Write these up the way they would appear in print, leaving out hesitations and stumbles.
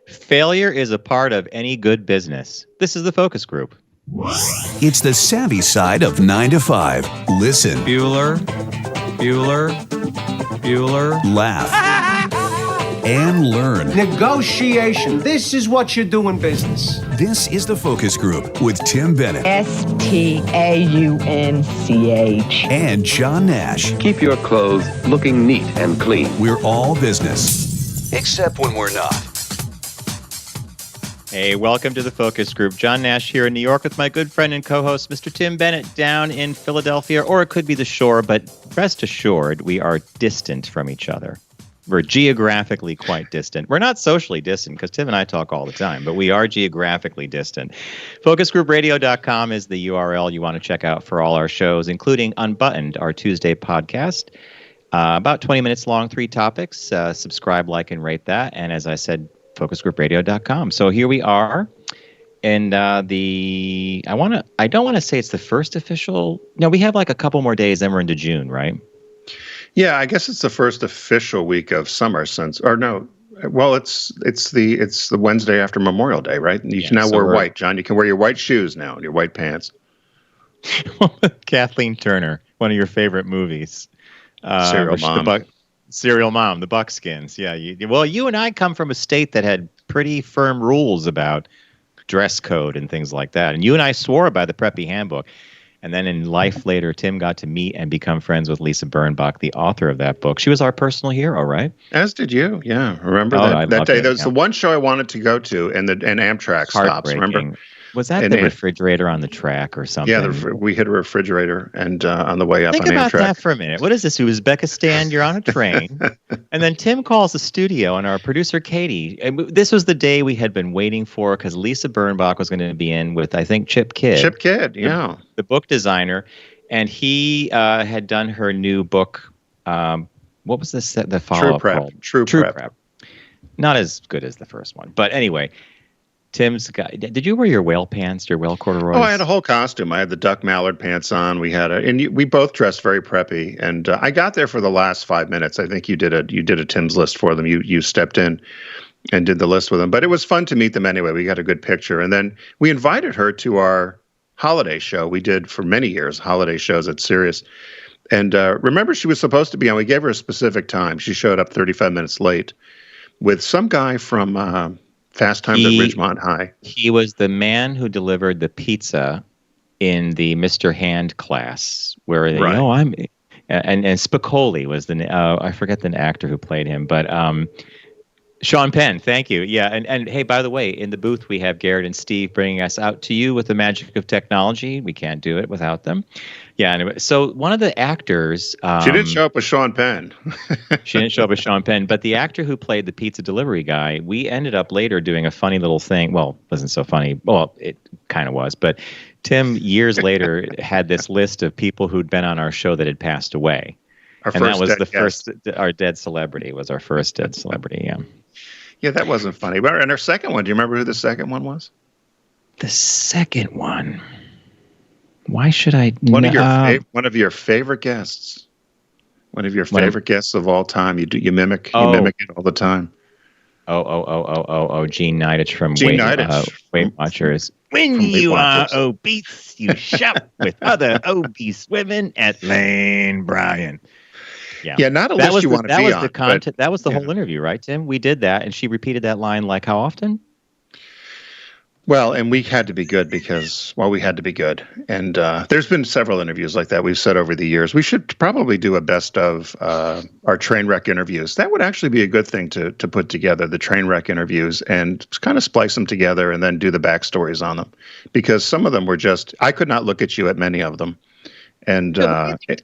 Failure is a part of any good business. This is the focus group. It's the savvy side of 9 to 5. Listen. Bueller. Laugh. And learn. Negotiation. This is what you do in business. This is the focus group with Tim Bennett. STAUNCH. And John Nash. Keep your clothes looking neat and clean. We're all business. Except when we're not. Hey, welcome to the focus group. John Nash here in New York with my good friend and co-host, Mr. Tim Bennett, down in Philadelphia, or it could be the shore, but rest assured, we are distant from each other. We're geographically quite distant. We're not socially distant because Tim and I talk all the time, but we are geographically distant. Focusgroupradio.com is the URL you want to check out for all our shows, including Unbuttoned, our Tuesday podcast. About 20 minutes long, 3 topics. Subscribe, like, and rate that. And as I said, focusgroupradio.com. So here we are. And I don't want to say it's the first official. No, we have like a couple more days, then we're into June, right? Yeah, I guess it's the first official week of summer it's the Wednesday after Memorial Day, right? You can now wear white, John. You can wear your white shoes now and your white pants. Kathleen Turner, one of your favorite movies. Serial Mom. Serial Mom, the Buckskins. Yeah. You and I come from a state that had pretty firm rules about dress code and things like that. And you and I swore by the Preppy Handbook. And then in life later, Tim got to meet and become friends with Lisa Birnbach, the author of that book. She was our personal hero, right? As did you. Yeah. Remember that day? That was the one show I wanted to go to, and Amtrak stops. Remember? Was that the refrigerator on the track or something? Yeah, we hit a refrigerator and on the way up Think on Amtrak. Think about that for a minute. What is this? Uzbekistan? You're on a train. And then Tim calls the studio, and our producer, Katie, and this was the day we had been waiting for because Lisa Birnbach was going to be in with, I think, Chip Kidd. Chip Kidd, yeah. The book designer. And he had done her new book. What was the follow-up called? True Prep. Not as good as the first one. But anyway, Tim's guy. Did you wear your whale pants, your whale corduroys? Oh, I had a whole costume. I had the duck mallard pants on. We both dressed very preppy. And I got there for the last 5 minutes. I think you did a Tim's list for them. You stepped in and did the list with them. But it was fun to meet them anyway. We got a good picture. And then we invited her to our holiday show. We did for many years holiday shows at Sirius. And remember, she was supposed to be on. We gave her a specific time. She showed up 35 minutes late with some guy from Fast Times at Ridgemont High. He was the man who delivered the pizza in the Mr. Hand class, where and Spicoli was I forget the actor who played him, but Sean Penn, thank you. Yeah, and hey, by the way, in the booth we have Garrett and Steve bringing us out to you with the magic of technology. We can't do it without them. Yeah, anyway, so one of the actors... she didn't show up with Sean Penn. She didn't show up with Sean Penn, but the actor who played the pizza delivery guy, we ended up later doing a funny little thing. Well, it wasn't so funny. Well, it kind of was, but Tim, years later, had this list of people who'd been on our show that had passed away. Our dead celebrity was our first dead celebrity, yeah. Yeah, that wasn't funny. And our second one, do you remember who the second one was? The second one... Why should I? One of your favorite guests. One of your favorite guests of all time. You mimic it all the time. Gene Nidich from Weight Watchers. When you are obese, you shop with other obese women at Lane Bryant. Yeah, not a list you want to be on. That was the whole interview, right, Tim? We did that, and she repeated that line like how often? Well, and we had to be good because, we had to be good. And there's been several interviews like that we've said over the years. We should probably do a best of our Trainwreck interviews. That would actually be a good thing to put together, the Trainwreck interviews, and kind of splice them together and then do the backstories on them. Because some of them were I could not look at you at many of them. And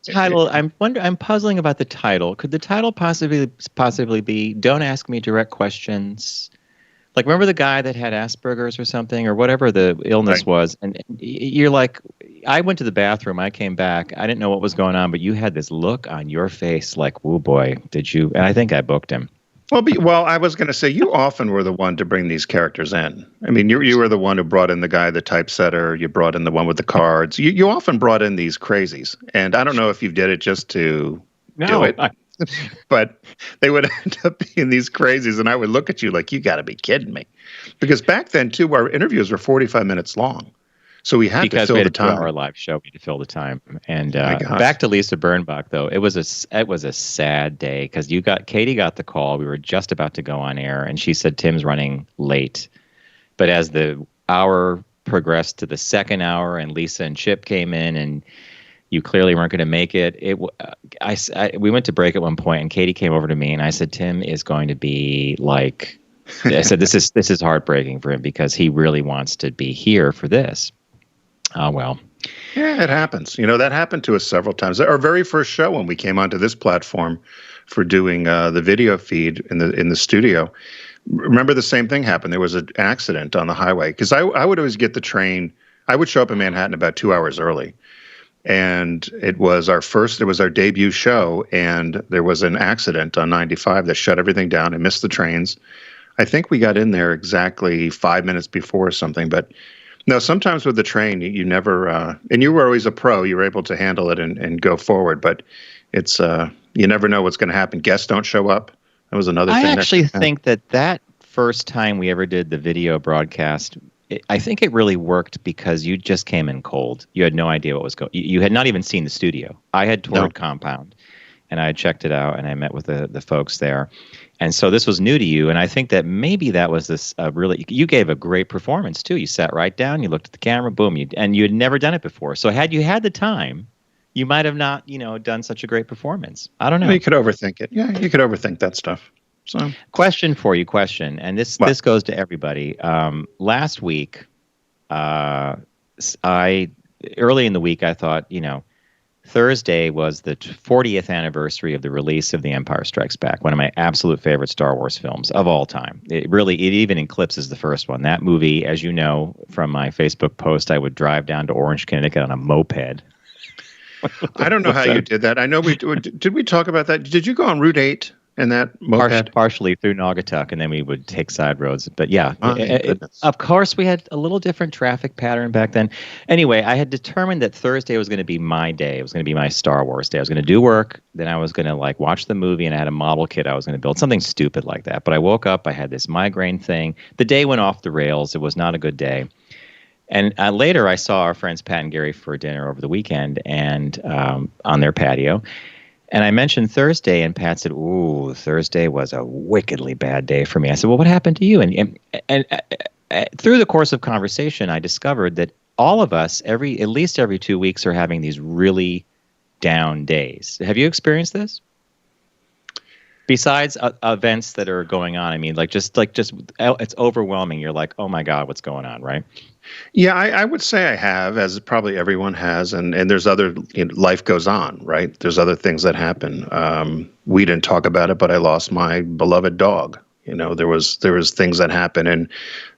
title, I'm puzzling about the title. Could the title possibly be "Don't Ask Me Direct Questions"? Like, remember the guy that had Asperger's or something, or whatever the illness was, and you're like, I went to the bathroom, I came back, I didn't know what was going on, but you had this look on your face like, "Woo boy, did you?" And I think I booked him. Well, I was going to say, you often were the one to bring these characters in. I mean, you were the one who brought in the guy, the typesetter. You brought in the one with the cards. You often brought in these crazies, and I don't know if you did it just to do it. But they would end up being these crazies, and I would look at you like, you got to be kidding me. Because back then, too, our interviews were 45 minutes long. So we had to Because fill we had the a 2-hour time. live show, we had to fill the time. And My gosh. back to Lisa Birnbach, though, it was a sad day because Katie got the call. We were just about to go on air, and she said Tim's running late. But as the hour progressed to the second hour, and Lisa and Chip came in, and you clearly weren't going to make it. We went to break at one point, and Katie came over to me, and I said, Tim is going to be like. I said, this is heartbreaking for him because he really wants to be here for this. Oh, well. Yeah, it happens. That happened to us several times. Our very first show when we came onto this platform for doing the video feed in the studio, remember the same thing happened. There was an accident on the highway because I would always get the train. I would show up in Manhattan about 2 hours early. And it was our debut show, and there was an accident on 95 that shut everything down and missed the trains. I think we got in there exactly 5 minutes before or something, but no, sometimes with the train, you never, and you were always a pro, you were able to handle it and go forward, but it's, you never know what's going to happen. Guests don't show up. That was another thing. I actually think that first time we ever did the video broadcast, I think it really worked because you just came in cold. You had no idea what was going on. You had not even seen the studio. I had toured Compound, and I had checked it out, and I met with the folks there. And so this was new to you, and I think that maybe that was this really. You gave a great performance too. You sat right down, you looked at the camera, boom, and you had never done it before. So had you had the time, you might have not, done such a great performance. I don't know. You could overthink it. Yeah, you could overthink that stuff. So, question for you, and this goes to everybody. Last week, early in the week, I thought, Thursday was the 40th anniversary of the release of The Empire Strikes Back, one of my absolute favorite Star Wars films of all time. It even eclipses the first one. That movie, as you know from my Facebook post, I would drive down to Orange, Connecticut on a moped. I don't know how you did that. I know did we talk about that? Did you go on Route 8 in that moped? Partially through Naugatuck, and then we would take side roads. But yeah, of course, we had a little different traffic pattern back then. Anyway, I had determined that Thursday was going to be my day. It was going to be my Star Wars day. I was going to do work, then I was going to watch the movie, and I had a model kit I was going to build, something stupid like that. But I woke up, I had this migraine thing. The day went off the rails. It was not a good day. And later, I saw our friends Pat and Gary for dinner over the weekend, and on their patio. And I mentioned Thursday, and Pat said, "Ooh, Thursday was a wickedly bad day for me." I said, "Well, what happened to you?" And through the course of conversation, I discovered that all of us, at least every 2 weeks, are having these really down days. Have you experienced this? Besides events that are going on, I mean, just it's overwhelming. You're like, "Oh my God, what's going on?" Right? Yeah, I would say I have, as probably everyone has, and there's other, life goes on, right? There's other things that happen. We didn't talk about it, but I lost my beloved dog. There was things that happened, and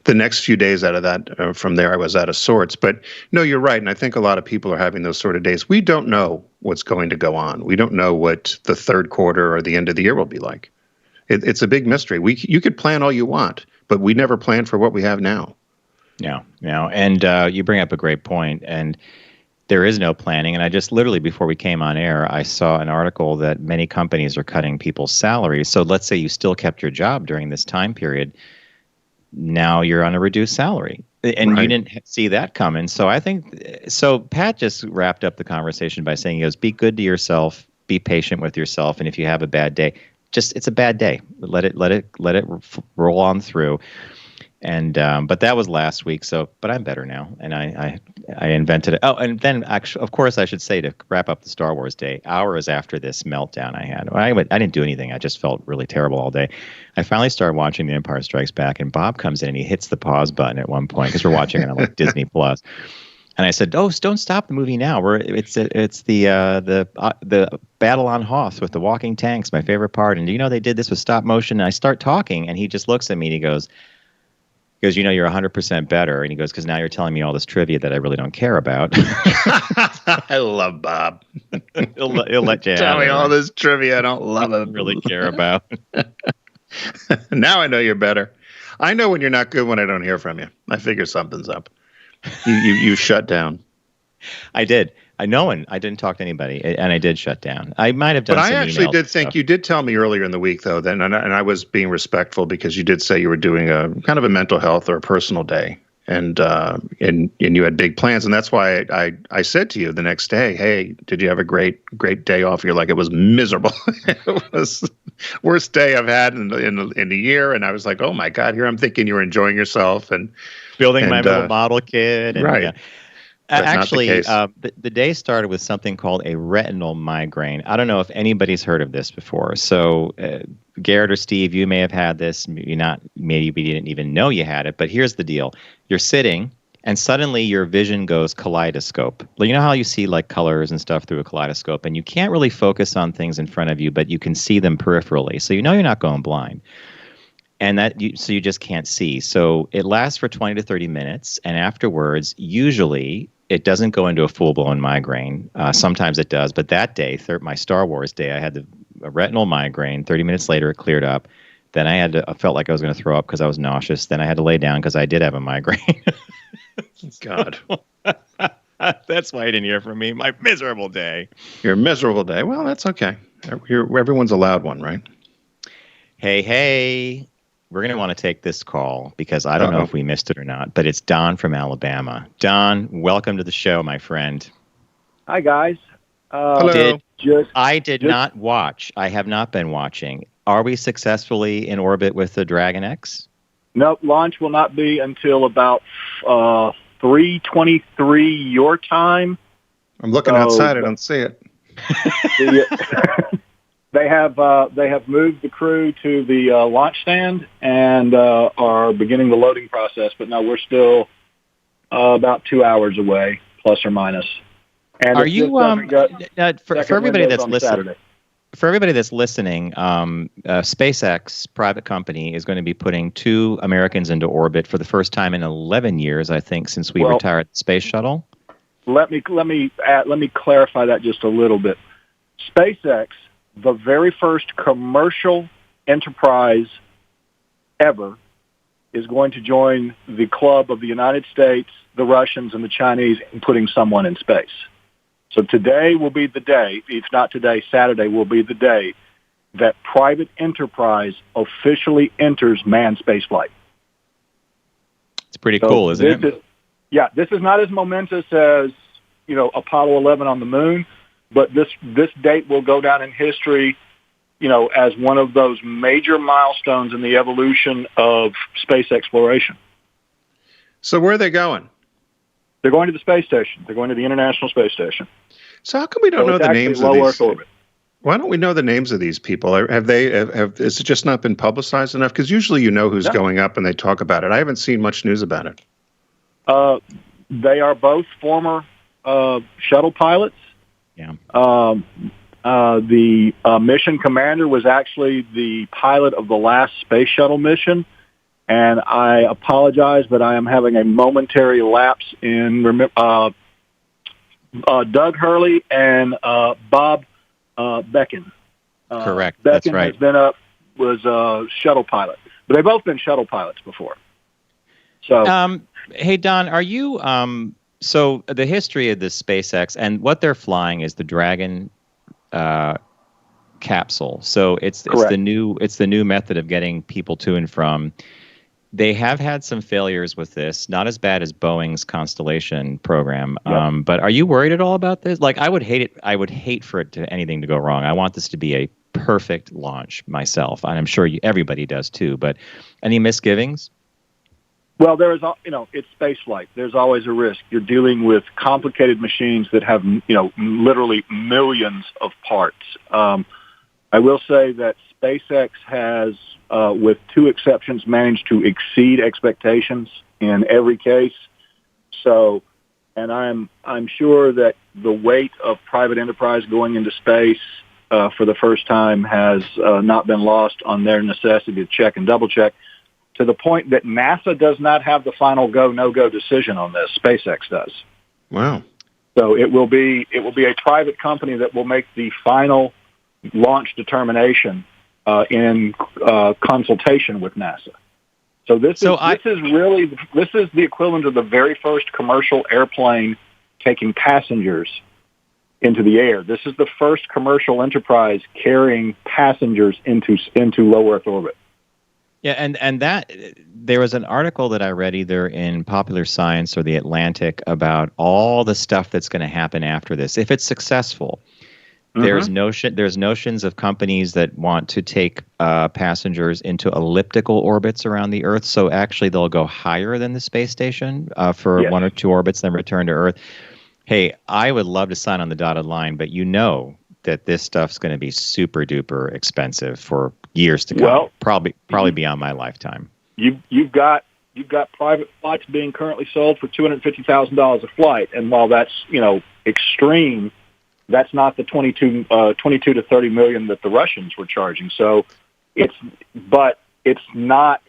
the next few days out of that, from there, I was out of sorts. But no, you're right, and I think a lot of people are having those sort of days. We don't know what's going to go on. We don't know what the third quarter or the end of the year will be like. It's a big mystery. You could plan all you want, but we never plan for what we have now. No. And you bring up a great point, and there is no planning. And I just literally, before we came on air, I saw an article that many companies are cutting people's salaries. So let's say you still kept your job during this time period. Now you're on a reduced salary, and you didn't see that coming. So I think, Pat just wrapped up the conversation by saying, he goes, be good to yourself, be patient with yourself. And if you have a bad day, it's a bad day. Let it roll on through. And but that was last week. But I'm better now, and I invented it. Oh, and then actually, of course, I should say, to wrap up the Star Wars day, hours after this meltdown I had, I didn't do anything. I just felt really terrible all day. I finally started watching The Empire Strikes Back, and Bob comes in and he hits the pause button at one point because we're watching it on Disney Plus. And I said, "Oh, don't stop the movie now. It's the battle on Hoth with the walking tanks, my favorite part. And they did this with stop motion." And I start talking, and he just looks at me and he goes, "You're 100% better." And he goes, "Because now you're telling me all this trivia that I really don't care about." I love Bob. he'll let you tell me all this trivia I don't love it. Really care about. Now I know you're better. I know when you're not good when I don't hear from you. I figure something's up. You shut down. I did. I know, and I didn't talk to anybody, and I did shut down. I might have done. But some I actually emails did and think stuff. you did tell me earlier in the week, though, then, and I was being respectful because you did say you were doing a kind of a mental health or a personal day, and you had big plans, and that's why I said to you the next day, hey, did you have a great day off? You're like, it was miserable. It was worst day I've had in the year, and I was like, oh my God, here I'm thinking you were enjoying yourself and Building my little model kit, and right. yeah. But not the Actually, case. the day started with something called a retinal migraine. I don't know if anybody's heard of this before. So, Garrett or Steve, you may have had this. Maybe not. Maybe you didn't even know you had it. But here's the deal: you're sitting, and suddenly your vision goes kaleidoscope. You know how you see like colors and stuff through a kaleidoscope, and you can't really focus on things in front of you, but you can see them peripherally. So you know you're not going blind. And so you just can't see. So it lasts for 20 to 30 minutes. And afterwards, usually it doesn't go into a full-blown migraine. Sometimes it does. But that day, my Star Wars day, I had a retinal migraine. 30 minutes later, it cleared up. Then I felt like I was going to throw up because I was nauseous. Then I had to lay down because I did have a migraine. God. That's why you didn't hear from me. My miserable day. Your miserable day. Well, that's okay. Everyone's allowed one, right? Hey. We're going to want to take this call because I don't know if we missed it or not, but it's Don from Alabama. Don, welcome to the show, my friend. Hi, guys. Hello. I did not watch. I have not been watching. Are we successfully in orbit with the Dragon X? Nope, launch will not be until about 3:23 your time. I'm looking outside. I don't see it. They have moved the crew to the launch stand and are beginning the loading process. But no, we're still about 2 hours away, plus or minus. And are you for everybody that's listening? For everybody that's listening, SpaceX, private company, is going to be putting 2 Americans into orbit for the first time in 11 years, I think, since we retired the space shuttle. Let me clarify that just a little bit. SpaceX, the very first commercial enterprise ever, is going to join the club of the United States, the Russians, and the Chinese in putting someone in space. So today will be the day, if not today, Saturday will be the day that private enterprise officially enters manned spaceflight. It's pretty cool, isn't it? This is not as momentous as, Apollo 11 on the moon, but this date will go down in history, as one of those major milestones in the evolution of space exploration. So where are they going? They're going to the space station. They're going to the International Space Station. So how come we don't know the names of low these? Earth orbit. Why don't we know the names of these people? Has it just not been publicized enough? Because usually you know who's going up and they talk about it. I haven't seen much news about it. They are both former shuttle pilots. Yeah. The mission commander was actually the pilot of the last space shuttle mission, and I apologize, but I am having a momentary lapse in Doug Hurley and Bob Becken. Correct. Becken That's right. was a shuttle pilot, but they've both been shuttle pilots before. So, hey Don, are you? So the history of this SpaceX and what they're flying is the Dragon capsule. So it's the new method of getting people to and from. They have had some failures with this, not as bad as Boeing's Constellation program. Yep. But are you worried at all about this? Like, I would hate it. I would hate for anything to go wrong. I want this to be a perfect launch myself, and I'm sure everybody does too. But any misgivings? Well, there is, it's space flight. There's always a risk. You're dealing with complicated machines that have, literally millions of parts. I will say that SpaceX has, with 2 exceptions, managed to exceed expectations in every case. So, and I'm sure that the weight of private enterprise going into space for the first time has not been lost on their necessity to check and double check, to the point that NASA does not have the final go, no-go decision on this. SpaceX does. Wow. So it will be a private company that will make the final launch determination in consultation with NASA. So this is the equivalent of the very first commercial airplane taking passengers into the air. This is the first commercial enterprise carrying passengers into low Earth orbit. Yeah, and that there was an article that I read either in Popular Science or The Atlantic about all the stuff that's going to happen after this. If it's successful, there's notions of companies that want to take passengers into elliptical orbits around the Earth. So actually, they'll go higher than the space station for one or two orbits, then return to Earth. Hey, I would love to sign on the dotted line, but you know that this stuff's going to be super duper expensive for years to come. Well, probably beyond my lifetime. You've got private flights being currently sold for $250,000 a flight, and while that's extreme, that's not the 22 to 30 million that the Russians were charging. So it's not.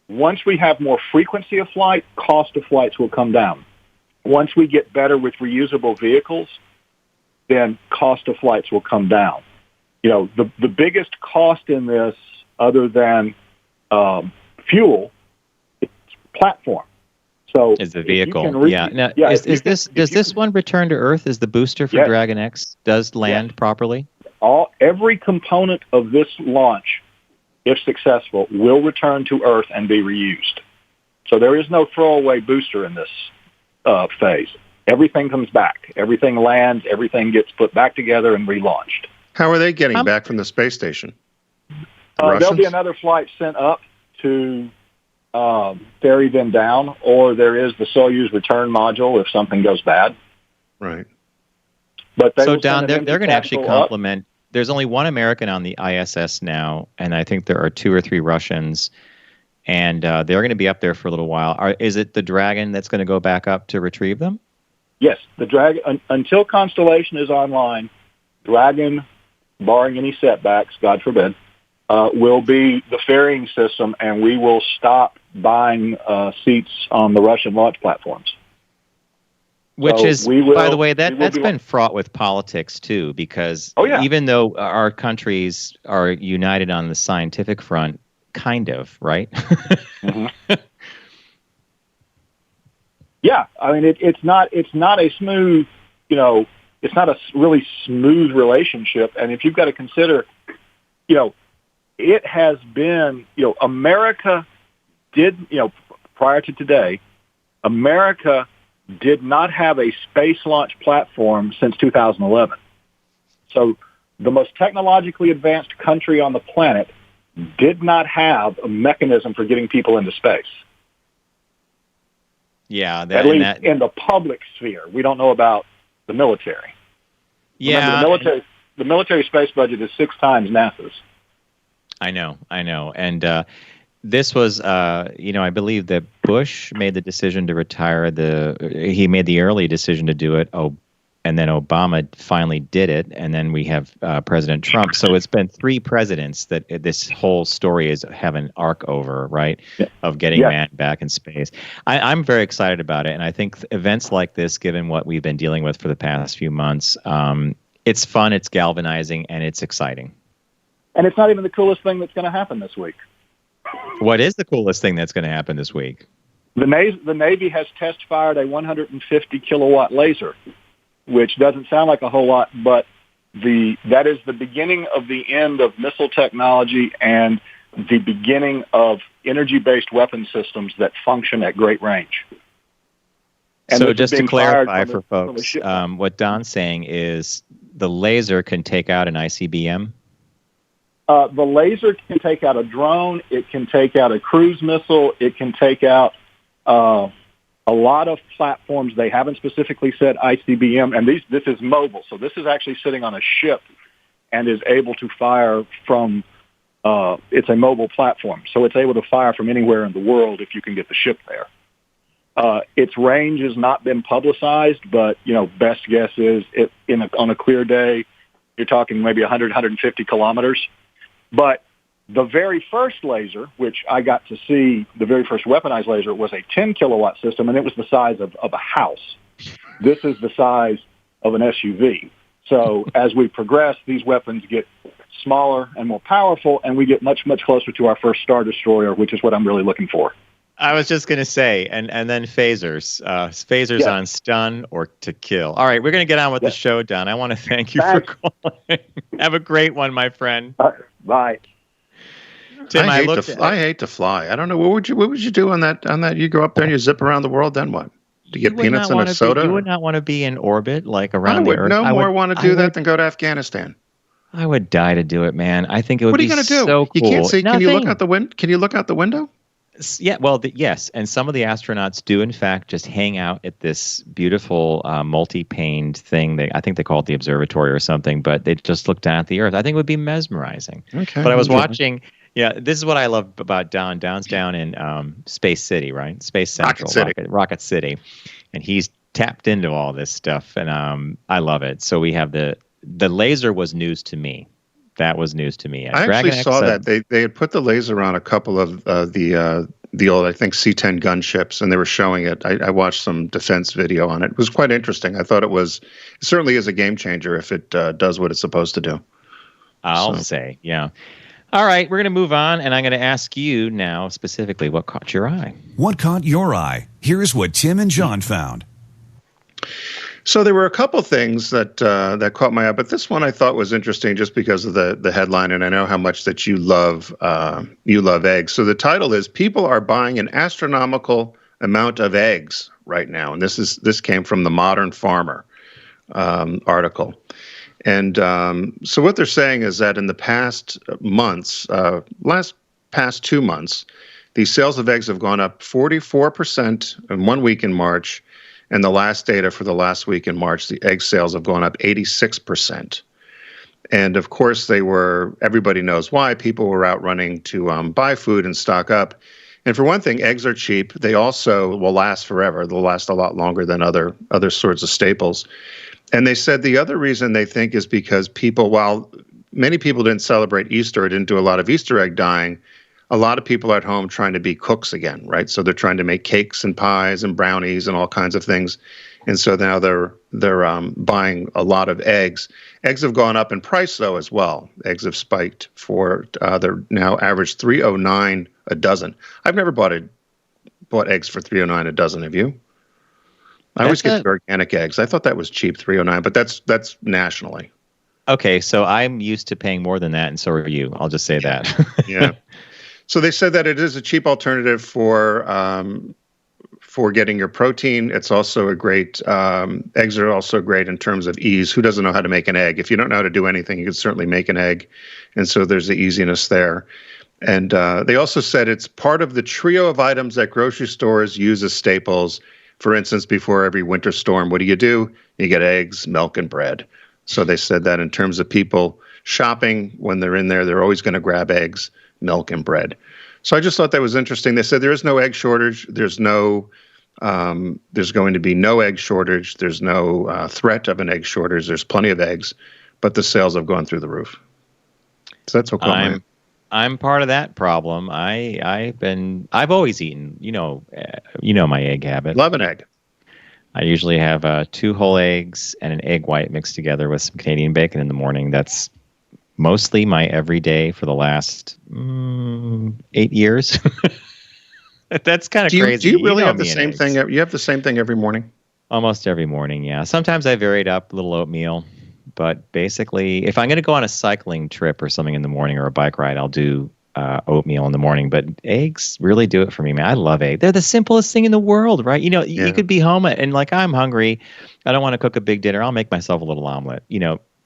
Once we have more frequency of flight, cost of flights will come down. Once we get better with reusable vehicles, then cost of flights will come down. The biggest cost in this, other than fuel, is platform. So is the vehicle? Now, does this one return to Earth? Is the booster for Dragon X does land properly? Every component of this launch, if successful, will return to Earth and be reused. So there is no throwaway booster in this phase. Everything comes back. Everything lands. Everything gets put back together and relaunched. How are they getting back from the space station? There'll be another flight sent up to ferry them down, or there is the Soyuz return module if something goes bad. Right. But so Don, they're going to actually complement. There's only one American on the ISS now, and I think there are 2 or 3 Russians, and they're going to be up there for a little while. Is it the Dragon that's going to go back up to retrieve them? Yes, the Dragon, until Constellation is online, Dragon, barring any setbacks, God forbid, will be the ferrying system, and we will stop buying seats on the Russian launch platforms. Which is, by the way, that's been fraught with politics, too, because even though our countries are united on the scientific front, kind of, right? Mm-hmm. Yeah, I mean, it's not a smooth, it's not a really smooth relationship. And if you've got to consider, it has been, America did, prior to today, America did not have a space launch platform since 2011. So the most technologically advanced country on the planet did not have a mechanism for getting people into space. Yeah, at least in the public sphere. We don't know about the military. Yeah, remember, the military space budget is 6 times NASA's. I know, and this was, I believe that Bush made the decision to retire he made the early decision to do it. And then Obama finally did it, and then we have President Trump. So it's been 3 presidents that this whole story is have an arc over, right, of getting man back in space. I'm very excited about it, and I think events like this, given what we've been dealing with for the past few months, it's fun, it's galvanizing, and it's exciting. And it's not even the coolest thing that's going to happen this week. What is the coolest thing that's going to happen this week? The Navy has test-fired a 150-kilowatt laser, which doesn't sound like a whole lot, but that is the beginning of the end of missile technology and the beginning of energy-based weapon systems that function at great range. And so just to clarify for folks, what Don's saying is the laser can take out an ICBM? The laser can take out a drone. It can take out a cruise missile. It can take out a lot of platforms. They haven't specifically said ICBM, and this is mobile. So this is actually sitting on a ship and is able to fire from, it's a mobile platform. So it's able to fire from anywhere in the world if you can get the ship there. Its range has not been publicized, but, best guess is on a clear day, you're talking maybe 100, 150 kilometers. But the very first laser, which I got to see, the very first weaponized laser, was a 10-kilowatt system, and it was the size of a house. This is the size of an SUV. So as we progress, these weapons get smaller and more powerful, and we get much, much closer to our first Star Destroyer, which is what I'm really looking for. I was just going to say, and then phasers. Phasers Yes. on stun or to kill. All right, we're going to get on with the Yes. show, Don. I want to thank you Thanks. for calling. Have a great one, my friend. Bye. Tim, I hate to fly. I don't know. What would you do on that? You go up there and you zip around the world. Then what? Do you get peanuts and a soda? You would not want to be in orbit, like I around the would Earth. no more want to do that than go to Afghanistan. I would die to do it, man. I think it would be so cool. What are you going to do? You can't see. Can you look out the window? Can you look out the window? Yeah, well, yes, and some of the astronauts do, in fact, just hang out at this beautiful multi-paned thing. I think they call it the observatory or something, but they just look down at the Earth. I think it would be mesmerizing. Okay. But I was watching. Yeah, this is what I love about Don. Don's down in Space City, right? Space Central, Rocket City, and he's tapped into all this stuff, and I love it. So we have the laser was news to me. That was news to me. I actually saw that they had put the laser on a couple of the old, I think, C-10 gunships, and they were showing it. I watched some defense video on it. It was quite interesting. I thought it certainly is a game changer if it does what it's supposed to do. I'll say, yeah. All right, we're going to move on, and I'm going to ask you now specifically what caught your eye. What caught your eye? Here's what Tim and John found. So there were a couple things that caught my eye, but this one I thought was interesting just because of the headline, and I know how much that you love eggs. So the title is "People Are Buying an Astronomical Amount of Eggs Right Now," and this came from the Modern Farmer article. And so what they're saying is that in the past months, past 2 months, the sales of eggs have gone up 44% in 1 week in March. And the last data for the last week in March, the egg sales have gone up 86%. And of course, everybody knows why. People were out running to buy food and stock up. And for one thing, eggs are cheap. They also will last forever. They'll last a lot longer than other sorts of staples. And they said the other reason they think is because while many people didn't celebrate Easter or didn't do a lot of Easter egg dyeing, a lot of people are at home trying to be cooks again, right? So they're trying to make cakes and pies and brownies and all kinds of things. And so now they're buying a lot of eggs. Eggs have gone up in price, though, as well. Eggs have spiked they're now average $3.09 a dozen. I've never bought eggs for $3.09 a dozen. Have you? I always get the organic eggs. I thought that was cheap, $3.09, but that's nationally. Okay, so I'm used to paying more than that, and so are you. I'll just say that. Yeah. So they said that it is a cheap alternative for getting your protein. It's also eggs are also great in terms of ease. Who doesn't know how to make an egg? If you don't know how to do anything, you can certainly make an egg. And so there's the easiness there. And they also said it's part of the trio of items that grocery stores use as staples. For instance, before every winter storm, what do? You get eggs, milk, and bread. So they said that in terms of people shopping, when they're in there, they're always going to grab eggs, milk, and bread. So I just thought that was interesting. They said there is no egg shortage. There's going to be no egg shortage. There's no threat of an egg shortage. There's plenty of eggs, but the sales have gone through the roof. So that's what I'm part of that problem. I've always eaten, my egg habit. Love an egg. I usually have 2 whole eggs and an egg white mixed together with some Canadian bacon in the morning. That's mostly my everyday for the last 8 years. That's kind of crazy. Do you really have the same thing? You have the same thing every morning? Almost every morning, yeah. Sometimes I vary it up, a little oatmeal. But basically, if I'm going to go on a cycling trip or something in the morning or a bike ride, I'll do oatmeal in the morning. But eggs really do it for me, man. I love eggs. They're the simplest thing in the world, right? You could be home and I'm hungry. I don't want to cook a big dinner. I'll make myself a little omelet.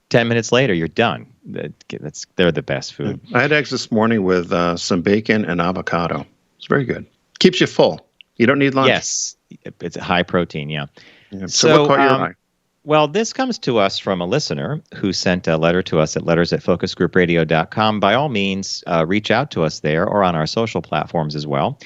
10 minutes later, you're done. They're the best food. I had eggs this morning with some bacon and avocado. It's very good. Keeps you full. You don't need lunch. Yes. It's high protein, yeah. So what caught your eye? Well, this comes to us from a listener who sent a letter to us at letters@focusgroupradio.com. By all means, reach out to us there or on our social platforms as well.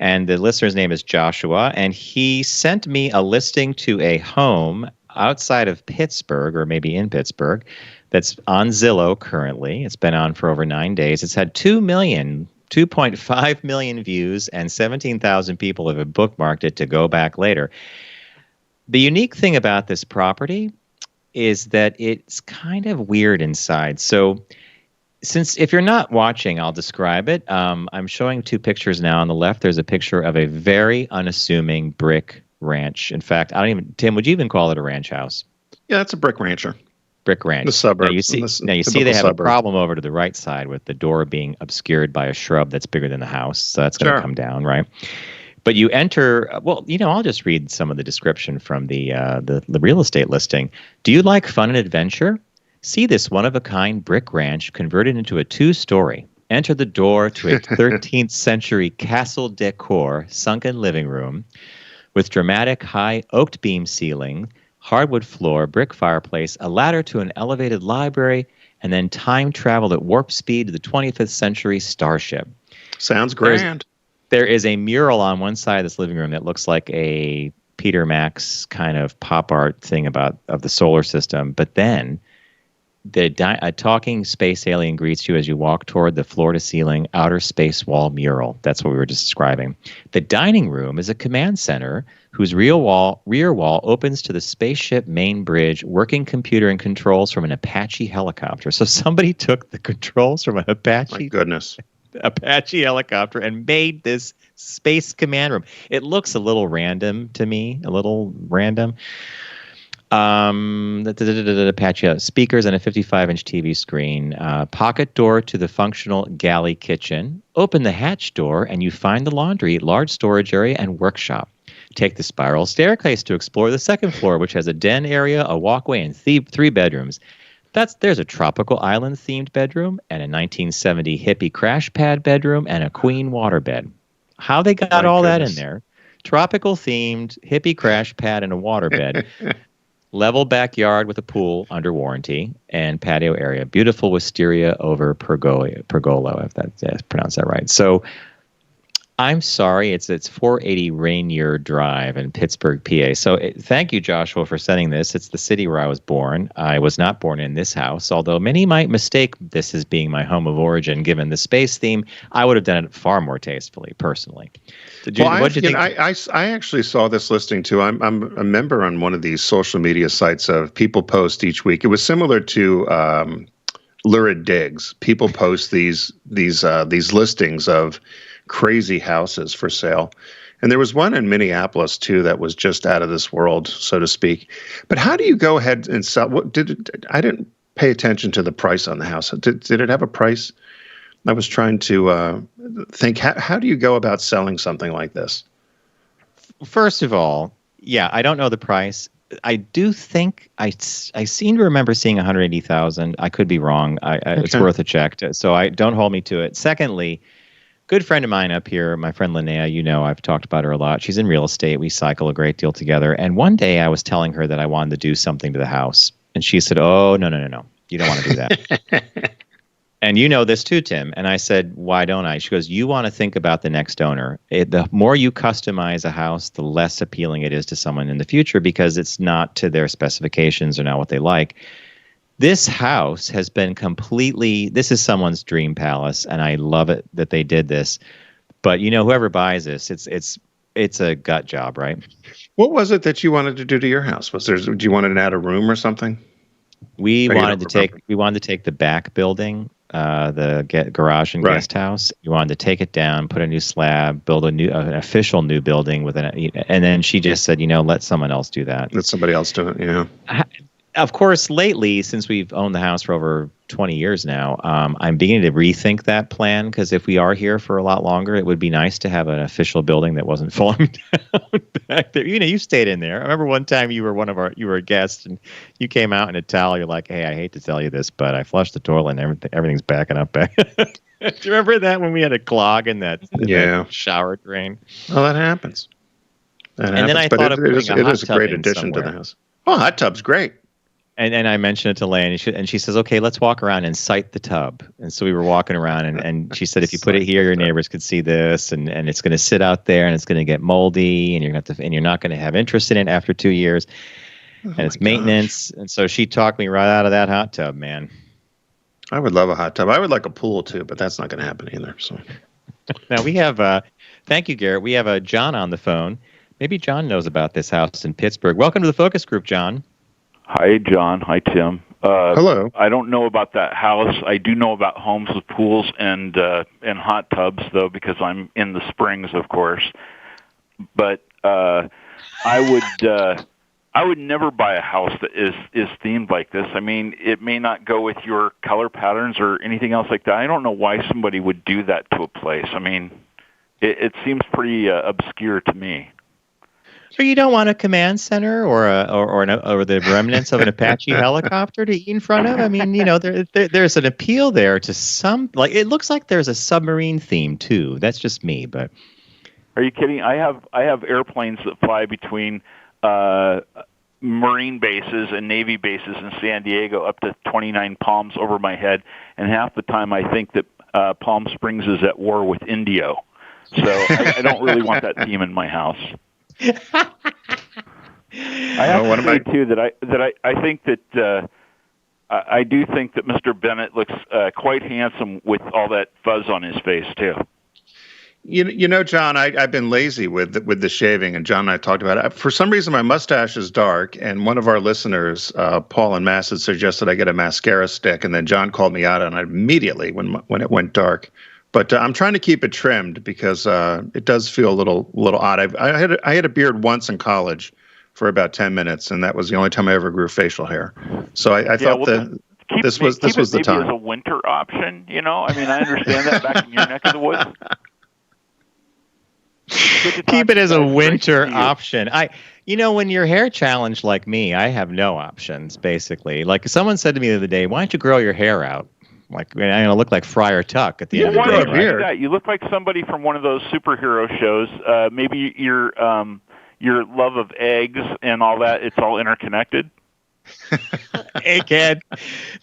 And the listener's name is Joshua, and he sent me a listing to a home outside of Pittsburgh, or maybe in Pittsburgh, that's on Zillow currently. It's been on for over 9 days. It's had 2.5 million views, and 17,000 people have bookmarked it to go back later. The unique thing about this property is that it's kind of weird inside. So Since if you're not watching, I'll describe it. I'm showing two pictures now. On the left, there's a picture of a very unassuming brick ranch. In fact, Tim, would you even call it a ranch house? Yeah, it's a brick rancher. Brick ranch. The suburb. Now you see they have a problem over to the right side with the door being obscured by a shrub that's bigger than the house. So that's going to come down, right? But you enter, I'll just read some of the description from the real estate listing. Do you like fun and adventure? See this one-of-a-kind brick ranch converted into a 2-story. Enter the door to a 13th century castle decor sunken living room with dramatic high oaked beam ceiling, hardwood floor, brick fireplace, a ladder to an elevated library, and then time travel at warp speed to the 25th century starship. Sounds grand. There is a mural on one side of this living room that looks like a Peter Max kind of pop art thing of the solar system, but then a talking space alien greets you as you walk toward the floor-to-ceiling outer space wall mural. That's what we were just describing. The dining room is a command center whose rear wall opens to the spaceship main bridge, working computer and controls from an Apache helicopter. So somebody took the controls from an Apache helicopter and made this space command room. It looks a little random to me, Apache speakers and a 55-inch TV screen, pocket door to the functional galley kitchen. Open the hatch door and you find the laundry, large storage area, and workshop. Take the spiral staircase to explore the second floor, which has a den area, a walkway, and 3 bedrooms. There's a tropical island themed bedroom and a 1970 hippie crash pad bedroom and a queen water bed. How they got that in there? Tropical themed hippie crash pad and a water bed. Level backyard with a pool under warranty and patio area. Beautiful wisteria over pergola, if that's pronounced that right. So I'm sorry, it's 480 Rainier Drive in Pittsburgh, PA. So thank you, Joshua, for sending this. It's the city where I was born. I was not born in this house, although many might mistake this as being my home of origin. Given the space theme, I would have done it far more tastefully, personally. What did you think? I actually saw this listing too. I'm a member on one of these social media sites of people post each week. It was similar to Lurid Digs. People post these listings of crazy houses for sale. And there was one in Minneapolis too that was just out of this world, so to speak. But how do you go ahead and sell? I didn't pay attention to the price on the house. Did it have a price? I was trying to think, how do you go about selling something like this? First of all, I don't know the price. I do think I seem to remember seeing 180,000. I could be wrong. It's worth a check. So don't hold me to it. Secondly, good friend of mine up here, my friend Linnea, I've talked about her a lot. She's in real estate. We cycle a great deal together. And one day I was telling her that I wanted to do something to the house. And she said, oh, no. You don't want to do that. And you know this too, Tim. And I said, why don't I? She goes, you want to think about the next owner. The more you customize a house, the less appealing it is to someone in the future because it's not to their specifications or not what they like. This house has been this is someone's dream palace, and I love it that they did this. But whoever buys this, it's a gut job, right? What was it that you wanted to do to your house? Do you want to add a room or something? We wanted to take the back building, the garage and guest house. We wanted to take it down, put a new slab, build an official new building and then she just said, let someone else do that. Let somebody else do it. Yeah. Of course, lately, since we've owned the house for over 20 years now, I'm beginning to rethink that plan because if we are here for a lot longer, it would be nice to have an official building that wasn't falling down back there. You stayed in there. I remember one time you were a guest and you came out in a towel. You're like, hey, I hate to tell you this, but I flushed the toilet and everything's backing up back. Do you remember that when we had a clog in that shower drain? Well, that happens. Then I thought of putting a hot tub it is a great addition to the house. Oh, hot tub's great. And I mentioned it to Lane, and she says, okay, let's walk around and sight the tub. And so we were walking around, and she said, if you put it here, your neighbors could see this, and it's going to sit out there, and it's going to get moldy, and you're not going to have interest in it after 2 years, and it's maintenance. And so she talked me right out of that hot tub, man. I would love a hot tub. I would like a pool too, but that's not going to happen either. So now we have, thank you, Garrett. We have John on the phone. Maybe John knows about this house in Pittsburgh. Welcome to the focus group, John. Hi, John. Hi, Tim. Hello. I don't know about that house. I do know about homes with pools and hot tubs, though, because I'm in the Springs, of course. But I would never buy a house that is themed like this. I mean, it may not go with your color patterns or anything else like that. I don't know why somebody would do that to a place. I mean, it seems pretty obscure to me. So you don't want a command center or the remnants of an Apache helicopter to eat in front of? I mean, there's an appeal there to some. Like, it looks like there's a submarine theme too. That's just me, but are you kidding? I have airplanes that fly between Marine bases and Navy bases in San Diego up to 29 Palms over my head, and half the time I think that Palm Springs is at war with Indio. So I don't really want that theme in my house. I have to say too that I think that I do think that Mr. Bennett looks quite handsome with all that fuzz on his face too. John, I've been lazy with the shaving, and John and I talked about it. For some reason, my mustache is dark, and one of our listeners, Paul and Mass, had suggested I get a mascara stick, and then John called me out on it immediately when it went dark. But I'm trying to keep it trimmed because it does feel a little odd. I had a beard once in college for about 10 minutes, and that was the only time I ever grew facial hair. So I thought this was the time. Maybe as a winter option, I mean, I understand that back in your neck of the woods. Keep it as a winter option. When you're hair challenged like me, I have no options, basically. Like, someone said to me the other day, why don't you grow your hair out? Like, I'm going to look like Friar Tuck at the end of the day. Right? That? You look like somebody from one of those superhero shows. Maybe your love of eggs and all that, it's all interconnected. Hey, kid.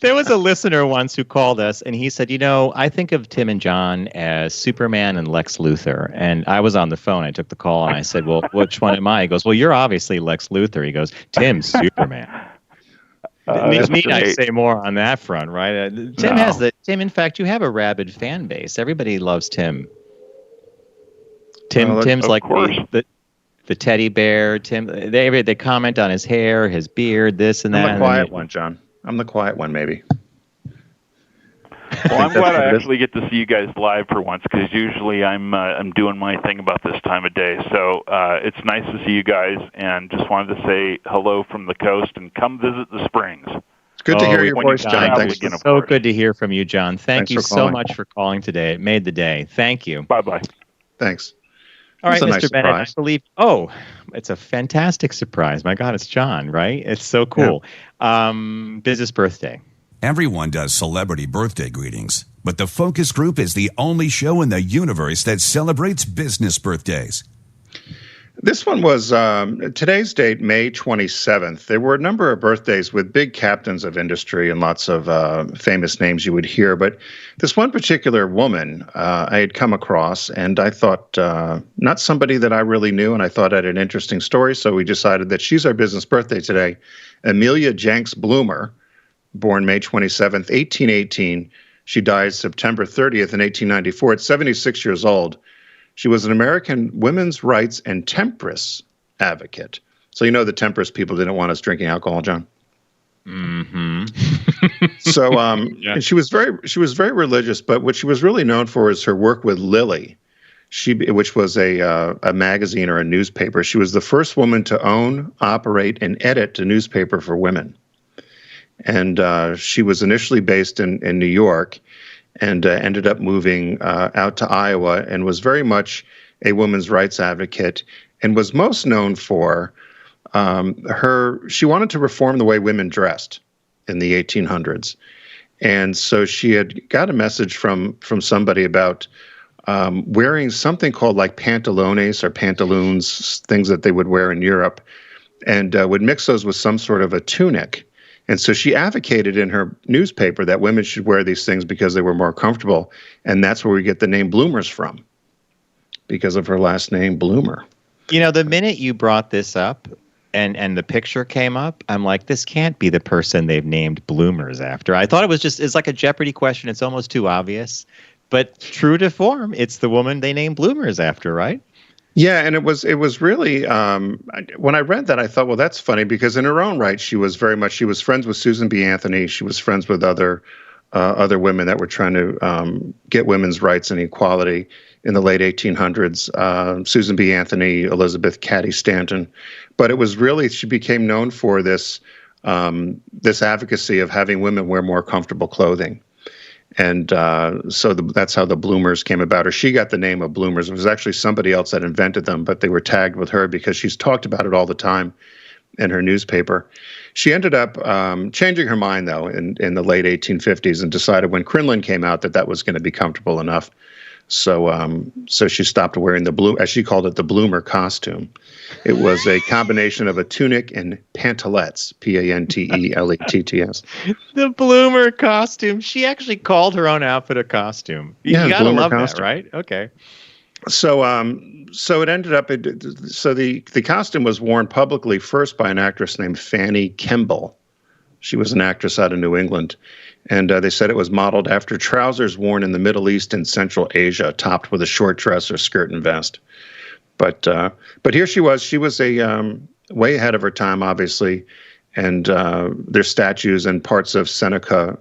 There was a listener once who called us, and he said, I think of Tim and John as Superman and Lex Luthor. And I was on the phone. I took the call, and I said, well, which one am I? He goes, well, you're obviously Lex Luthor. He goes, Tim's Superman. Need I say more on that front, right? Tim, in fact, you have a rabid fan base. Everybody loves Tim. Tim's like the teddy bear. Tim, they comment on his hair, his beard, this and that. I'm the quiet one, John. I'm the quiet one, maybe. Well, I'm glad I actually get to see you guys live for once, because usually I'm doing my thing about this time of day. So it's nice to see you guys, and just wanted to say hello from the coast and come visit the Springs. It's good to hear your voice, John. Thanks. It's so good to hear from you, John. Thank you so much for calling today. It made the day. Thank you. Bye-bye. Thanks. All right, Mr. Bennett, I believe. Oh, it's a fantastic surprise. My God, it's John, right? It's so cool. Yeah. Business birthday. Everyone does celebrity birthday greetings, but the Focus Group is the only show in the universe that celebrates business birthdays. This one was today's date, May 27th. There were a number of birthdays with big captains of industry and lots of famous names you would hear. But this one particular woman I had come across, and I thought not somebody that I really knew, and I thought I had an interesting story. So we decided that she's our business birthday today. Amelia Jenks Bloomer, born May 27th, 1818. She died September 30th in 1894 at 76 years old. She was an American women's rights and temperance advocate. So the temperance people didn't want us drinking alcohol, John. Mm-hmm. So and she was very religious, but what she was really known for is her work with Lily, which was a magazine or a newspaper. She was the first woman to own, operate, and edit a newspaper for women. And she was initially based in New York, and ended up moving out to Iowa, and was very much a women's rights advocate, and was most known for she wanted to reform the way women dressed in the 1800s. And so she had got a message from somebody about wearing something called like pantalones or pantaloons, things that they would wear in Europe, and would mix those with some sort of a tunic. And so she advocated in her newspaper that women should wear these things because they were more comfortable. And that's where we get the name Bloomers from, because of her last name, Bloomer. The minute you brought this up and the picture came up, I'm like, this can't be the person they've named Bloomers after. I thought it's like a Jeopardy question. It's almost too obvious. But true to form, it's the woman they named Bloomers after, right? Yeah, and it was really when I read that, I thought, well, that's funny because in her own right, she was friends with Susan B. Anthony. She was friends with other women that were trying to get women's rights and equality in the late 1800s. Susan B. Anthony, Elizabeth Cady Stanton, but it was really she became known for this advocacy of having women wear more comfortable clothing. And so that's how the bloomers came about, or she got the name of bloomers. It was actually somebody else that invented them, but they were tagged with her because she's talked about it all the time in her newspaper. She ended up changing her mind, though, in the late 1850s and decided when Crinlin came out that was going to be comfortable enough. So she stopped wearing the as she called it, the bloomer costume. It was a combination of a tunic and pantalettes, Panteletts. The bloomer costume. She actually called her own outfit a costume. You gotta love costume. That, right? Okay. So it ended up. The costume was worn publicly first by an actress named Fanny Kemble. She was an actress out of New England. And they said it was modeled after trousers worn in the Middle East and Central Asia, topped with a short dress or skirt and vest. But here she was. She was a way ahead of her time, obviously. And there's statues and parts of Seneca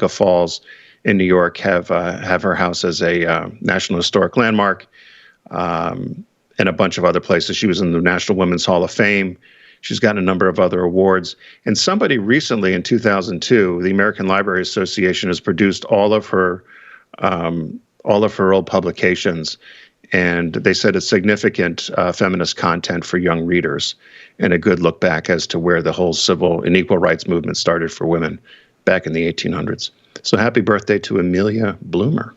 Falls in New York have her house as a National Historic Landmark, and a bunch of other places. She was in the National Women's Hall of Fame. She's gotten a number of other awards. And somebody recently in 2002, the American Library Association has produced all of her old publications. And they said it's significant feminist content for young readers and a good look back as to where the whole civil and equal rights movement started for women back in the 1800s. So happy birthday to Amelia Bloomer.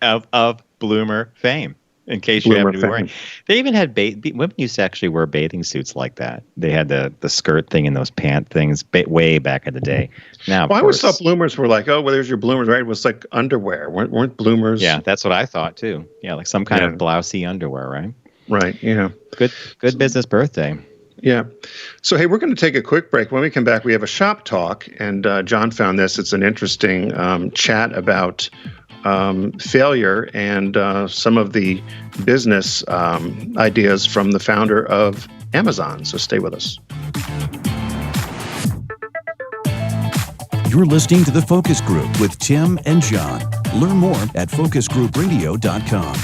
of Bloomer fame. In case you happen to be wearing, they even had women used to actually wear bathing suits like that. They had the skirt thing and those pant things way back in the day. Now, I always thought bloomers were like, oh, well, there's your bloomers, right? It was like underwear, weren't bloomers? Yeah, that's what I thought too. Yeah, like some kind of blousey underwear, right? Right. Yeah. Good business birthday. Yeah. So hey, we're going to take a quick break. When we come back, we have a shop talk, and John found this. It's an interesting chat about failure and some of the business ideas from the founder of Amazon. So stay with us. You're listening to The Focus Group with Tim and John. Learn more at focusgroupradio.com.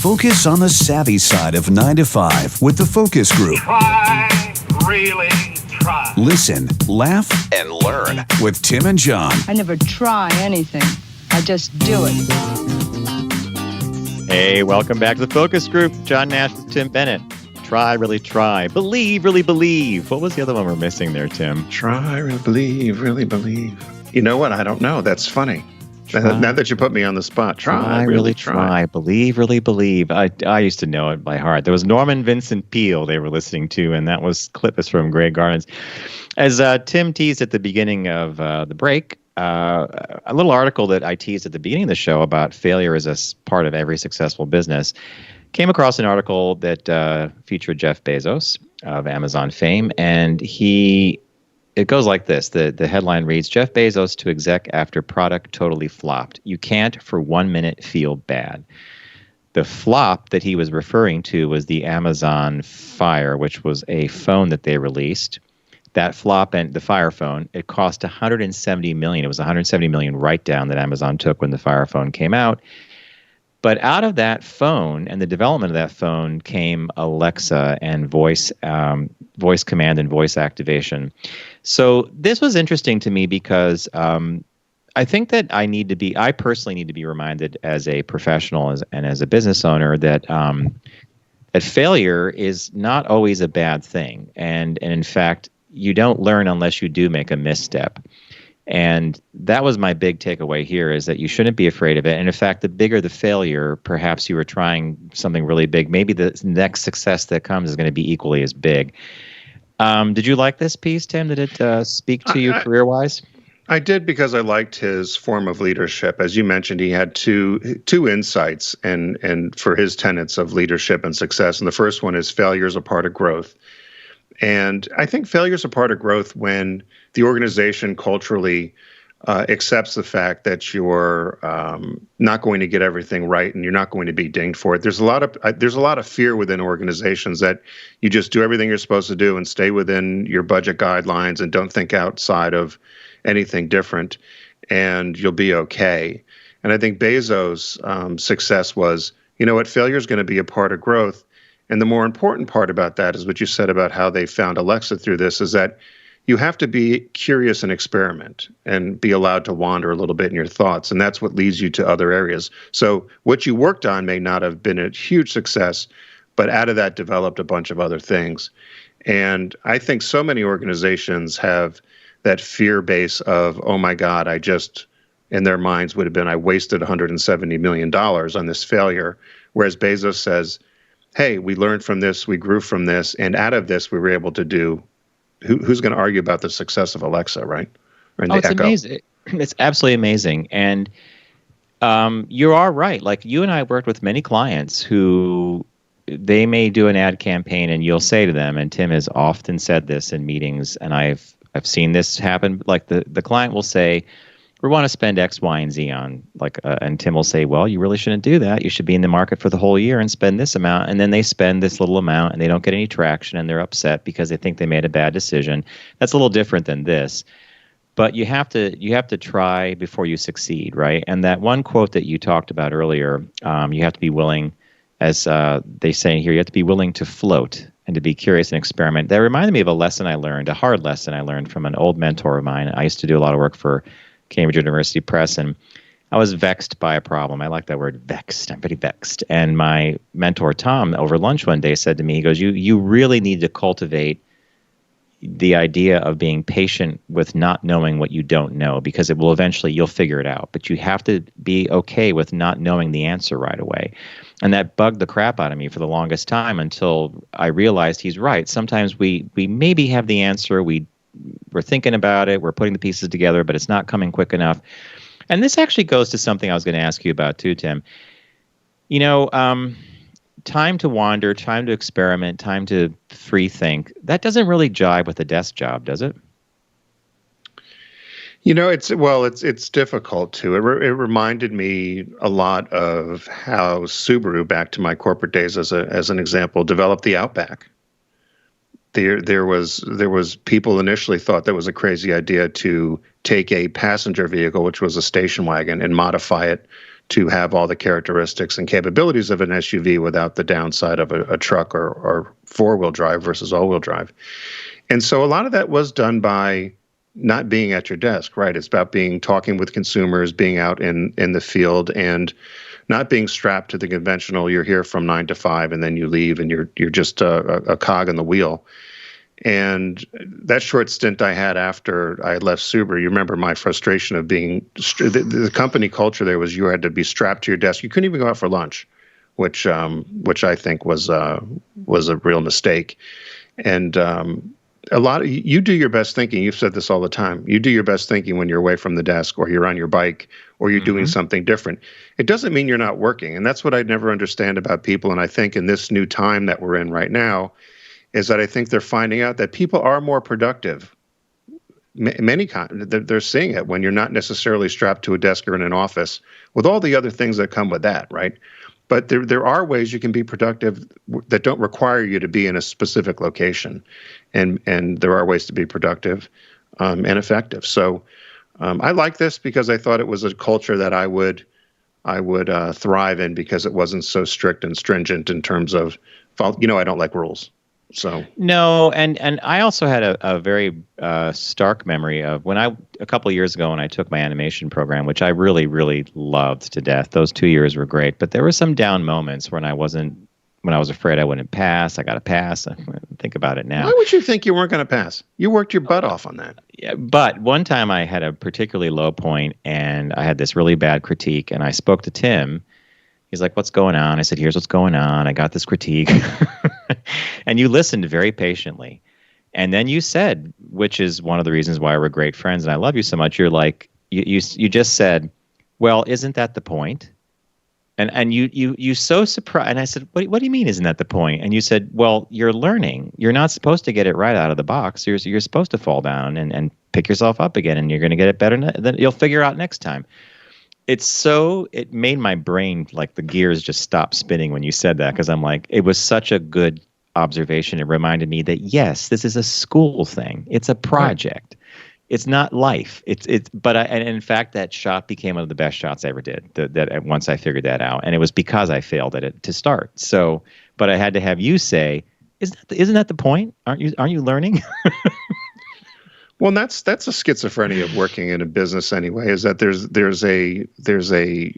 Focus on the savvy side of 9 to 5 with the Focus Group. Try, really try. Listen, laugh, and learn with Tim and John. I never try anything. I just do it. Hey, welcome back to the Focus Group. John Nash with Tim Bennett. Try, really try. Believe, really believe. What was the other one we're missing there, Tim? Try, really believe, really believe. You know what? I don't know. That's funny. Now that you put me on the spot, try, really try. Believe, really believe. I used to know it by heart. There was Norman Vincent Peale they were listening to, and that was Clippus from Grey Gardens. As Tim teased at the beginning of the break, a little article that I teased at the beginning of the show about failure as a part of every successful business came across an article that featured Jeff Bezos of Amazon fame, and it goes like this. The headline reads, Jeff Bezos to exec after product totally flopped. You can't for 1 minute feel bad. The flop that he was referring to was the Amazon Fire, which was a phone that they released. That flop and the Fire phone, it cost $170 million. It was $170 million write-down that Amazon took when the Fire phone came out. But out of that phone and the development of that phone came Alexa and voice command and voice activation. So this was interesting to me because I think that I personally need to be reminded as a professional and as a business owner that failure is not always a bad thing. And in fact, you don't learn unless you do make a misstep. And that was my big takeaway here, is that you shouldn't be afraid of it. And in fact, the bigger the failure, perhaps you were trying something really big. Maybe the next success that comes is going to be equally as big. Did you like this piece, Tim? Did it speak to you career-wise? I did because I liked his form of leadership. As you mentioned, he had two insights and for his tenets of leadership and success. And the first one is failure is a part of growth. And I think failure is a part of growth when the organization culturally accepts the fact that you're not going to get everything right and you're not going to be dinged for it. There's a lot of fear within organizations that you just do everything you're supposed to do and stay within your budget guidelines and don't think outside of anything different, and you'll be okay. And I think Bezos' success was, you know what, failure is going to be a part of growth. And the more important part about that is what you said about how they found Alexa through this, is that you have to be curious and experiment and be allowed to wander a little bit in your thoughts. And that's what leads you to other areas. So what you worked on may not have been a huge success, but out of that developed a bunch of other things. And I think so many organizations have that fear base of, oh my God, in their minds would have been, I wasted $170 million on this failure. Whereas Bezos says, hey, we learned from this, we grew from this, and out of this, we were able to do, who's going to argue about the success of Alexa, right? It's amazing. It's absolutely amazing. And you are right. Like, you and I worked with many clients who they may do an ad campaign and you'll say to them, and Tim has often said this in meetings, and I've seen this happen, like the client will say, we want to spend X, Y, and Z on, and Tim will say, well, you really shouldn't do that. You should be in the market for the whole year and spend this amount. And then they spend this little amount and they don't get any traction and they're upset because they think they made a bad decision. That's a little different than this. But you have to try before you succeed, right? And that one quote that you talked about earlier, you have to be willing, as they say here, you have to be willing to float and to be curious and experiment. That reminded me of a hard lesson I learned from an old mentor of mine. I used to do a lot of work for Cambridge University Press, and I was vexed by a problem. I like that word, vexed. I'm pretty vexed. And my mentor, Tom, over lunch one day said to me, he goes, you really need to cultivate the idea of being patient with not knowing what you don't know, because it will eventually, you'll figure it out. But you have to be okay with not knowing the answer right away. And that bugged the crap out of me for the longest time until I realized he's right. Sometimes we maybe have the answer, we're thinking about it, we're putting the pieces together, but it's not coming quick enough. And this actually goes to something I was going to ask you about too, Tim. You know, time to wander, time to experiment, time to free think, that doesn't really jive with a desk job, does it? You know, it's difficult to. It reminded me a lot of how Subaru, back to my corporate days as an example, developed the Outback. There was people initially thought that was a crazy idea to take a passenger vehicle, which was a station wagon, and modify it to have all the characteristics and capabilities of an SUV without the downside of a truck or four-wheel drive versus all-wheel drive. And so a lot of that was done by not being at your desk, right? It's about talking with consumers, being out in the field, and not being strapped to the conventional, you're here from 9 to 5 and then you leave and you're just a cog in the wheel. And that short stint I had after I left Subaru, you remember my frustration of being the company culture there was you had to be strapped to your desk. You couldn't even go out for lunch, which I think was a real mistake. And you do your best thinking. You've said this all the time. You do your best thinking when you're away from the desk or you're on your bike or you're doing something different. It doesn't mean you're not working. And that's what I'd never understand about people. And I think in this new time that we're in right now is that I think they're finding out that people are more productive. They're seeing it when you're not necessarily strapped to a desk or in an office with all the other things that come with that, right? But there are ways you can be productive that don't require you to be in a specific location. And there are ways to be productive and effective. So I like this because I thought it was a culture that I would thrive in because it wasn't so strict and stringent in terms of, I don't like rules. So no, and I also had a very stark memory of a couple of years ago when I took my animation program, which I really, really loved to death. Those 2 years were great, but there were some down moments when I was afraid I wouldn't pass. I got to pass. I think about it now. Why would you think you weren't going to pass? You worked your butt off on that. Yeah, but one time I had a particularly low point and I had this really bad critique and I spoke to Tim. He's like, what's going on? I said, here's what's going on. I got this critique. And you listened very patiently. And then you said, which is one of the reasons why we're great friends and I love you so much, you're like, you just said, well, isn't that the point? And you so surprised. And I said, what do you mean, isn't that the point? And you said, well, you're learning. You're not supposed to get it right out of the box. You're supposed to fall down and pick yourself up again, and you're going to get it better. Then you'll figure out next time. It made my brain, like the gears just stop spinning when you said that, because I'm like, it was such a good observation. It reminded me that, yes, this is a school thing. It's a project. Right. It's not life. And in fact, that shot became one of the best shots I ever did. That once I figured that out, and it was because I failed at it to start. So, but I had to have you say, isn't that the point? Aren't you learning? Well, that's a schizophrenia of working in a business anyway. Is that there's a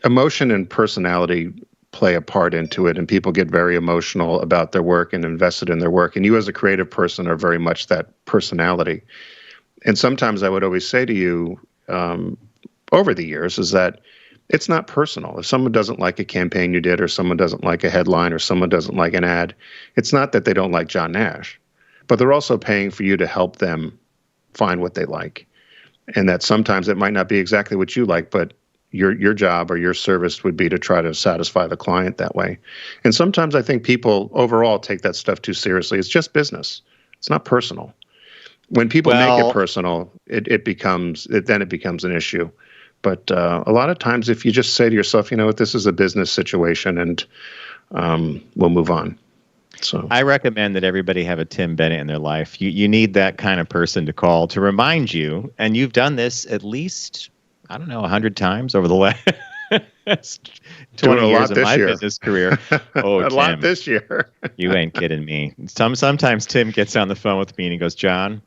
emotion and personality play a part into it, and people get very emotional about their work and invested in their work. And you as a creative person are very much that personality. And sometimes I would always say to you over the years is that it's not personal. If someone doesn't like a campaign you did, or someone doesn't like a headline, or someone doesn't like an ad, it's not that they don't like John Nash, but they're also paying for you to help them find what they like. And that sometimes it might not be exactly what you like, but your job or your service would be to try to satisfy the client that way. And sometimes I think people overall take that stuff too seriously. It's just business. It's not personal. When people make it personal, it becomes an issue. But a lot of times, if you just say to yourself, you know what, this is a business situation, and we'll move on. So I recommend that everybody have a Tim Bennett in their life. You need that kind of person to call to remind you, and you've done this at least, I don't know, 100 times over the last 20 years of my business career. Oh, a Tim, lot this year. You ain't kidding me. Sometimes Tim gets on the phone with me and he goes, John,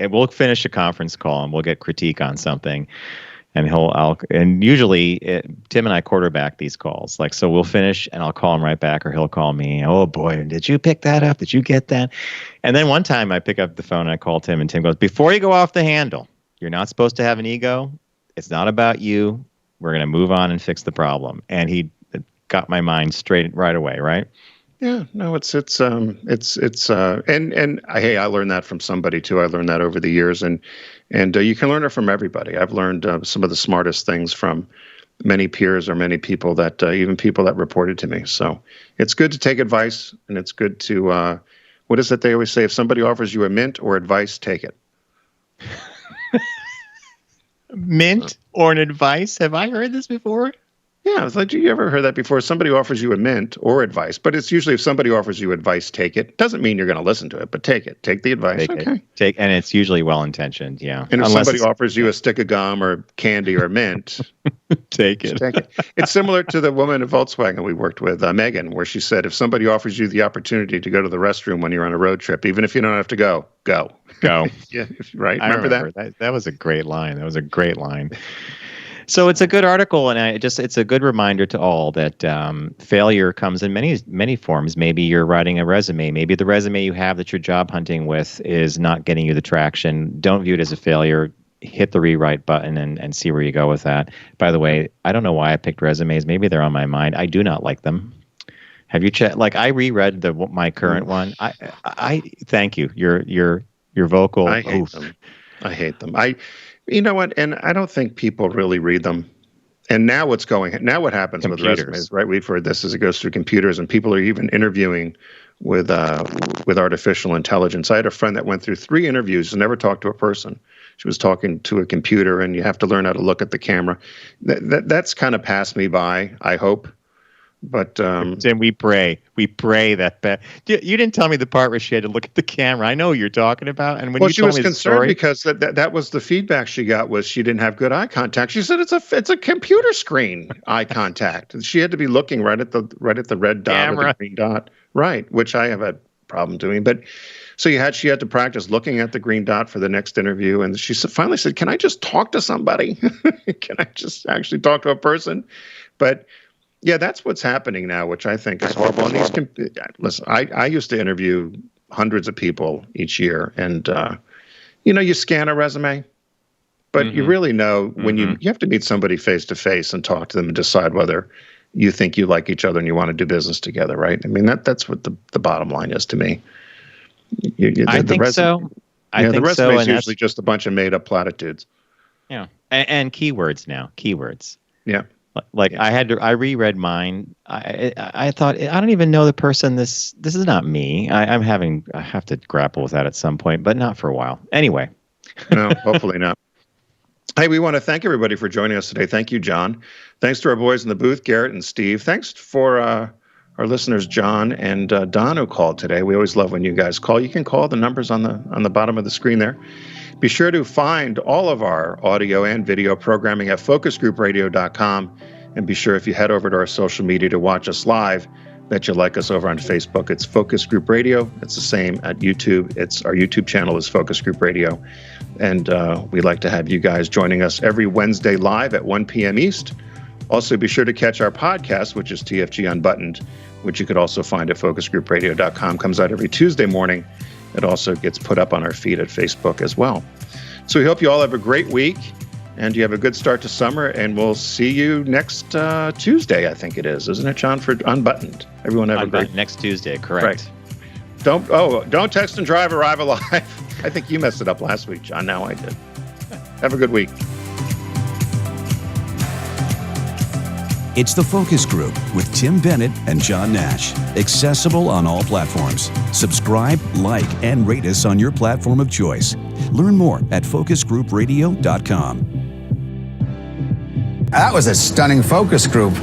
we'll finish a conference call and we'll get critique on something. And usually Tim and I quarterback these calls. Like, so we'll finish and I'll call him right back, or he'll call me. Oh boy, did you pick that up? Did you get that? And then one time I pick up the phone and I call Tim, and Tim goes, before you go off the handle, you're not supposed to have an ego. It's not about you. We're going to move on and fix the problem. And he got my mind straight right away, right? Yeah, no, hey, I learned that from somebody too. I learned that over the years, and you can learn it from everybody. I've learned some of the smartest things from many peers or many people that even people that reported to me. So it's good to take advice, and it's good to what is it they always say? If somebody offers you a mint or advice, take it. Mint or an advice? Have I heard this before? Yeah, it's like, you ever heard that before? Somebody offers you a mint or advice, but it's usually if somebody offers you advice, take it. Doesn't mean you're going to listen to it, but take it. Take the advice. And it's usually well-intentioned, yeah. And if somebody offers you a stick of gum or candy or mint, take it. It's similar to the woman at Volkswagen we worked with, Megan, where she said, if somebody offers you the opportunity to go to the restroom when you're on a road trip, even if you don't have to go. Go. Yeah, right. Remember that? That was a great line. So it's a good article, and it's a good reminder to all that failure comes in many forms. Maybe you're writing a resume. Maybe the resume you have that you're job hunting with is not getting you the traction. Don't view it as a failure. Hit the rewrite button and see where you go with that. By the way, I don't know why I picked resumes. Maybe they're on my mind. I do not like them. Have you checked? Like, I reread my current one. I thank you. Your vocal. I hate them. You know what? And I don't think people really read them. And now what happens with resumes, right? We've heard this as it goes through computers, and people are even interviewing with artificial intelligence. I had a friend that went through 3 interviews and never talked to a person. She was talking to a computer, and you have to learn how to look at the camera. That's kind of passed me by, I hope. But Tim, we pray that you didn't tell me the part where she had to look at the camera. I know what you're talking about. And when she was concerned because that was the feedback she got, was she didn't have good eye contact. She said it's a computer screen eye contact. And she had to be looking right at the red dot or the green dot, right? Which I have a problem doing. But so she had to practice looking at the green dot for the next interview. And she finally said, "Can I just talk to somebody? Can I just actually talk to a person?" But yeah, that's what's happening now, which I think is horrible. And listen, I used to interview hundreds of people each year, and you scan a resume, but you really know when you have to meet somebody face to face and talk to them and decide whether you think you like each other and you want to do business together, right? I mean, that's what the bottom line is to me. I think so. I think the so. resume is And usually just a bunch of made up platitudes. Yeah, and keywords now. Keywords. Yeah. Like I reread mine. I thought I don't even know the person. This is not me. I have to grapple with that at some point, but not for a while. Anyway. No, hopefully not. Hey, we want to thank everybody for joining us today. Thank you, John. Thanks to our boys in the booth, Garrett and Steve. Thanks for our listeners, John and Don, who called today. We always love when you guys call. You can call the numbers on the bottom of the screen there. Be sure to find all of our audio and video programming at focusgroupradio.com. And be sure if you head over to our social media to watch us live, that you like us over on Facebook. It's Focus Group Radio. It's the same at YouTube. Our YouTube channel is Focus Group Radio. And we'd like to have you guys joining us every Wednesday live at 1 p.m. East. Also, be sure to catch our podcast, which is TFG Unbuttoned, which you could also find at focusgroupradio.com. Comes out every Tuesday morning. It also gets put up on our feed at Facebook as well. So we hope you all have a great week and you have a good start to summer. And we'll see you next Tuesday, I think it is, isn't it, John, for Unbuttoned? Everyone have a great next Tuesday, correct. Right. Don't text and drive, arrive alive. I think you messed it up last week, John. Now I did. Have a good week. It's The Focus Group with Tim Bennett and John Nash. Accessible on all platforms. Subscribe, like, and rate us on your platform of choice. Learn more at focusgroupradio.com. That was a stunning focus group.